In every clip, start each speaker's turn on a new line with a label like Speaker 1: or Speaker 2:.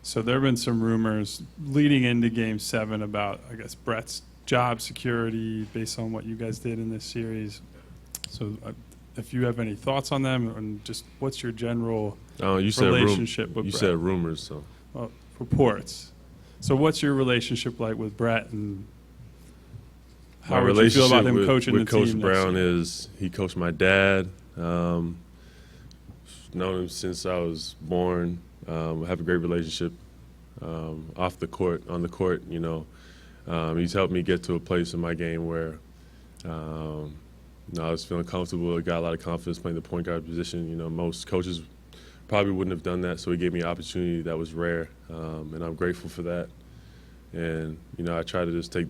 Speaker 1: So there have been some rumors leading into Game 7 about, I guess, Brett's job security based on what you guys did in this series. So if you have any thoughts on them, and just what's your general relationship with Brett?
Speaker 2: You said rumors, so.
Speaker 1: Well, reports. So what's your relationship like with Brett, and how would you feel about him coaching the team?
Speaker 2: Coach Brown is he coached my dad. Known him since I was born. Have a great relationship off the court, on the court. You know, he's helped me get to a place in my game where I was feeling comfortable. I got a lot of confidence playing the point guard position. You know, most coaches probably wouldn't have done that, so he gave me an opportunity that was rare, and I'm grateful for that. And you know, I try to just take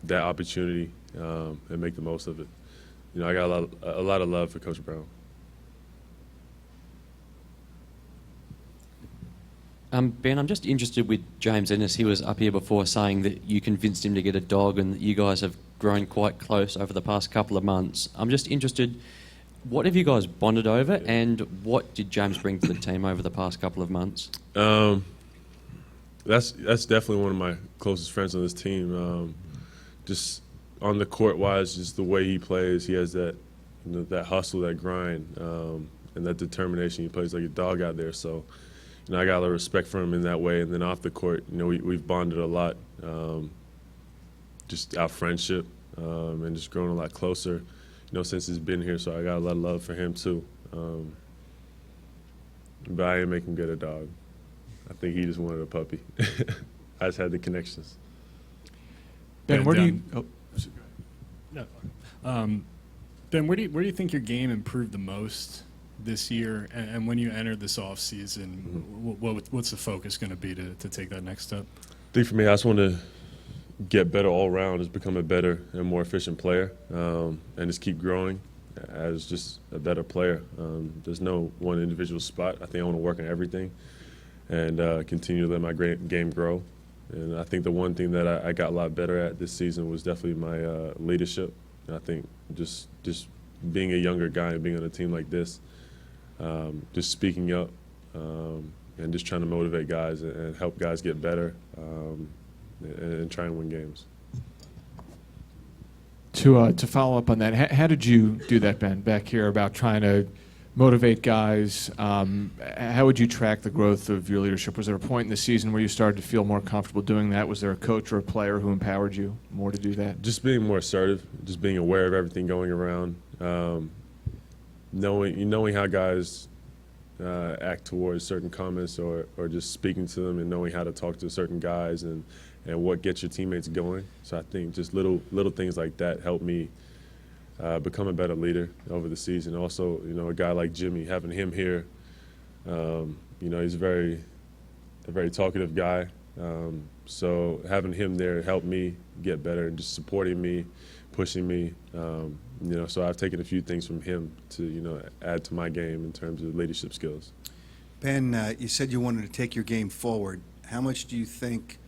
Speaker 2: that opportunity and make the most of it. You know, I got a lot of love for Coach Brown.
Speaker 3: Ben, I'm just interested with James Ennis. He was up here before saying that you convinced him to get a dog and that you guys have grown quite close over the past couple of months. I'm just interested, what have you guys bonded over, and what did James bring to the team over the past couple of months?
Speaker 2: That's definitely one of my closest friends on this team. Just on the court wise, just the way he plays, he has that, you know, that hustle, that grind, and that determination. He plays like a dog out there. So, you know, I got a lot of respect for him in that way. And then off the court, you know, we've bonded a lot, just our friendship, and just grown a lot closer, you know, since he's been here. So I got a lot of love for him too. But I didn't make him get a dog. I think he just wanted a puppy. I just had the connections.
Speaker 4: Ben, where do you? Oh, no. Ben, where do you think your game improved the most this year? And when you enter this off season, what's the focus going to be to take that next step?
Speaker 2: I think for me, I just want to get better all around, just become a better and more efficient player, and just keep growing as just a better player. There's no one individual spot. I think I want to work on everything and continue to let my game grow. And I think the one thing that I got a lot better at this season was definitely my leadership. And I think just being a younger guy and being on a team like this, just speaking up and just trying to motivate guys and help guys get better and try and win games.
Speaker 5: To follow up on that, how did you do that, Ben, back here about trying to motivate guys? How would you track the growth of your leadership? Was there a point in the season where you started to feel more comfortable doing that? Was there a coach or a player who empowered you more to do that?
Speaker 2: Just being more assertive, just being aware of everything going around, knowing how guys act towards certain comments or just speaking to them, and knowing how to talk to certain guys and what gets your teammates going. So I think just little things like that help me become a better leader over the season. Also, you know, a guy like Jimmy, having him here, you know, he's a very talkative guy. So having him there helped me get better and just supporting me, pushing me. You know, so I've taken a few things from him to, you know, add to my game in terms of leadership skills.
Speaker 6: Ben, you said you wanted to take your game forward. How much do you think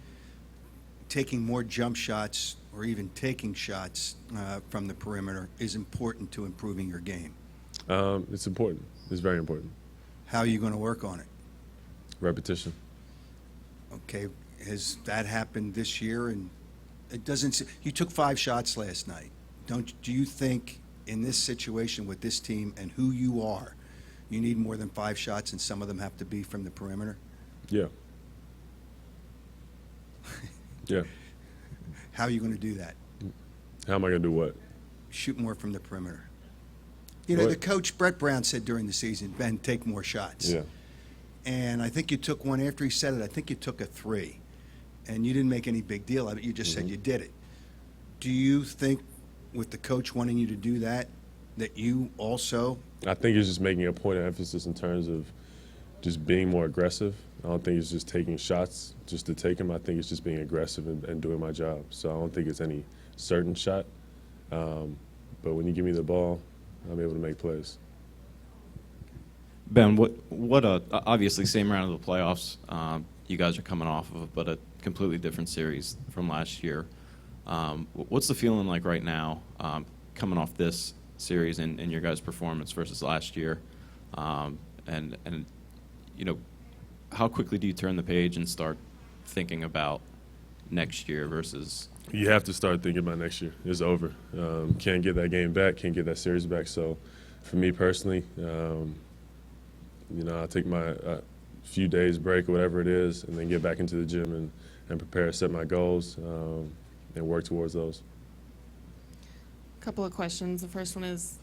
Speaker 6: taking more jump shots or even taking shots from the perimeter is important to improving your game?
Speaker 2: It's important. It's very important.
Speaker 6: How are you going to work on it?
Speaker 2: Repetition.
Speaker 6: Okay. Has that happened this year? And it doesn't. You took 5 shots last night. Do you think in this situation with this team and who you are, you need more than 5 shots, and some of them have to be from the perimeter?
Speaker 2: Yeah. Yeah.
Speaker 6: How are you going to do that?
Speaker 2: How am I going to do what?
Speaker 6: Shoot more from the perimeter. You know, the coach, Brett Brown, said during the season, Ben, take more shots.
Speaker 2: Yeah.
Speaker 6: And I think you took one after he said it. I think you took a 3. And you didn't make any big deal of it. You just said you did it. Do you think with the coach wanting you to do that, that you also?
Speaker 2: I think it's just making a point of emphasis in terms of just being more aggressive. I don't think it's just taking shots just to take them. I think it's just being aggressive and doing my job. So I don't think it's any certain shot. But when you give me the ball, I'm able to make plays.
Speaker 7: Ben, what obviously same round of the playoffs you guys are coming off of, but a completely different series from last year. What's the feeling like right now coming off this series and your guys' performance versus last year? And you know, how quickly do you turn the page and start thinking about next year versus?
Speaker 2: You have to start thinking about next year. It's over. Can't get that game back. Can't get that series back. So, for me personally, I'll take my few days break or whatever it is, and then get back into the gym and prepare, set my goals, and work towards those.
Speaker 8: Couple of questions. The first one is,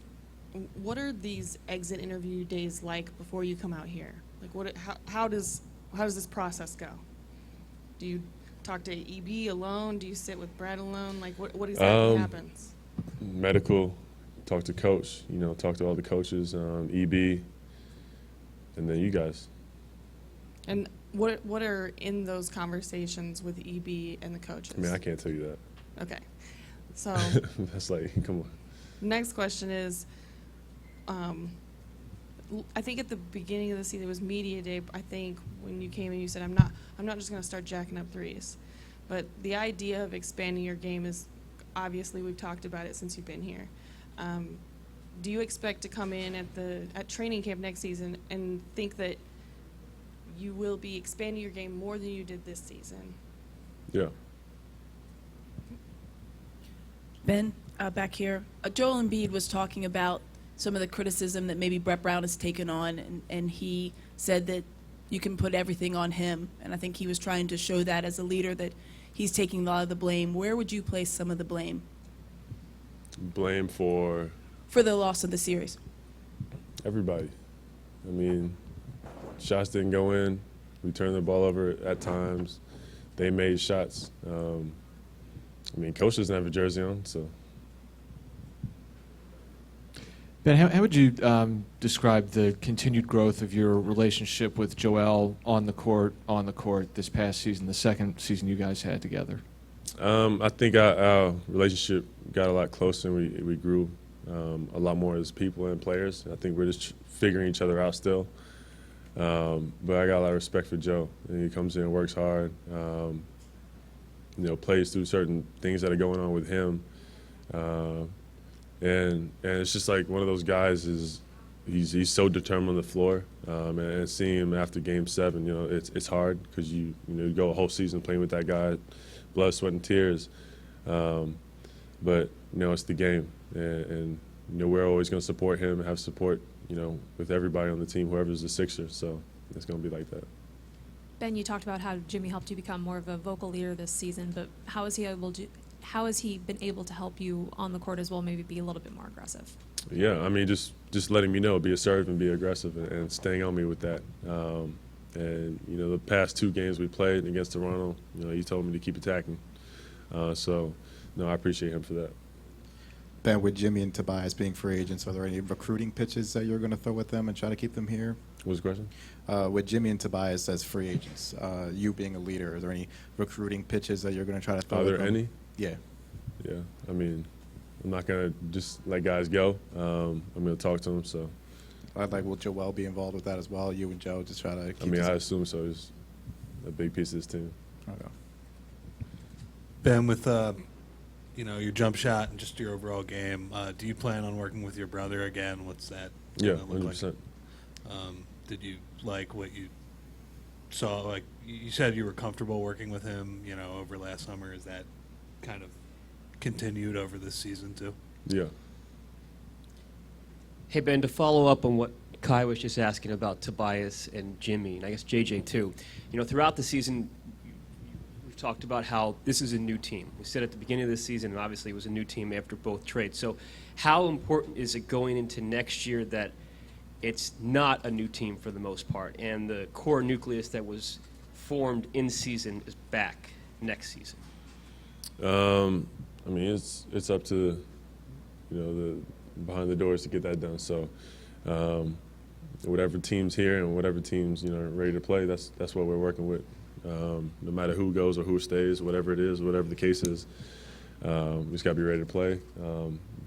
Speaker 8: what are these exit interview days like before you come out here? Like, how does this process go? Do you talk to EB alone? Do you sit with Brad alone? Like, what exactly happens?
Speaker 2: Medical, talk to coach. Talk to all the coaches, EB, and then you guys.
Speaker 8: And what are in those conversations with EB and the coaches?
Speaker 2: I mean, I can't tell you that.
Speaker 8: Okay. So
Speaker 2: That's like, come on.
Speaker 8: next question is, I think at the beginning of the season, it was media day. I think when you came in, you said, "I'm not just going to start jacking up threes." But the idea of expanding your game is, obviously, we've talked about it since you've been here. Do you expect to come in at training camp next season and think that you will be expanding your game more than you did this season?
Speaker 2: Yeah.
Speaker 9: Ben, back here. Joel Embiid was talking about some of the criticism that maybe Brett Brown has taken on, and he said that you can put everything on him. And I think he was trying to show that as a leader that he's taking a lot of the blame. Where would you place some of the blame?
Speaker 2: Blame for
Speaker 9: For the loss of the series.
Speaker 2: everybody. I mean, shots didn't go in. We turned the ball over at times. They made shots. Coach doesn't have a jersey on, so.
Speaker 5: Ben, how would you describe the continued growth of your relationship with Joel on the court this past season, the second season you guys had together?
Speaker 2: I think our relationship got a lot closer, and we grew a lot more as people and players. I think we're just figuring each other out still. But I got a lot of respect for Joe. And he comes in and works hard, plays through certain things that are going on with him. And it's just like one of those guys he's so determined on the floor. And seeing him after Game 7, it's hard because you go a whole season playing with that guy, blood, sweat, and tears. But it's the game, and we're always going to support him and have support, with everybody on the team, whoever's the Sixer. So it's going to be like that.
Speaker 10: Ben, you talked about how Jimmy helped you become more of a vocal leader this season, but how has he been able to help you on the court as well, maybe be a little bit more aggressive?
Speaker 2: Yeah, just letting me know, be assertive and be aggressive, and staying on me with that. And the past 2 games we played against Toronto, he told me to keep attacking. So I appreciate him for that.
Speaker 11: Ben, with Jimmy and Tobias being free agents, are there any recruiting pitches that you're going to throw with them and try to keep them here?
Speaker 2: What was the question?
Speaker 11: With Jimmy and Tobias as free agents, you being a leader, are there any recruiting pitches that you're going to try to throw?
Speaker 2: Are
Speaker 11: with
Speaker 2: there
Speaker 11: them?
Speaker 2: any?
Speaker 11: Yeah.
Speaker 2: Yeah. I'm not going to just let guys go. I'm going to talk to them. So.
Speaker 11: Will Joel be involved with that as well? You and Joe just try to keep
Speaker 2: I assume so. He's a big piece of this team.
Speaker 11: Okay.
Speaker 12: Ben, with your jump shot and just your overall game, do you plan on working with your brother again? What's that?
Speaker 2: Yeah,
Speaker 12: look
Speaker 2: 100%.
Speaker 12: like? Did you like what you saw? Like you said, you were comfortable working with him, over last summer. Is that kind of continued over this season too?
Speaker 2: Yeah.
Speaker 13: Hey, Ben, to follow up on what Kai was just asking about Tobias and Jimmy, and I guess JJ too. Throughout the season, we've talked about how this is a new team. We said at the beginning of the season, and obviously it was a new team after both trades. So how important is it going into next year that it's not a new team for the most part, and the core nucleus that was formed in season is back next season?
Speaker 2: It's up to the behind the doors to get that done. So whatever team's here and whatever team's ready to play, that's what we're working with. No matter who goes or who stays, whatever it is, whatever the case is, we just got to be ready to play,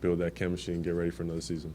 Speaker 2: build that chemistry, and get ready for another season.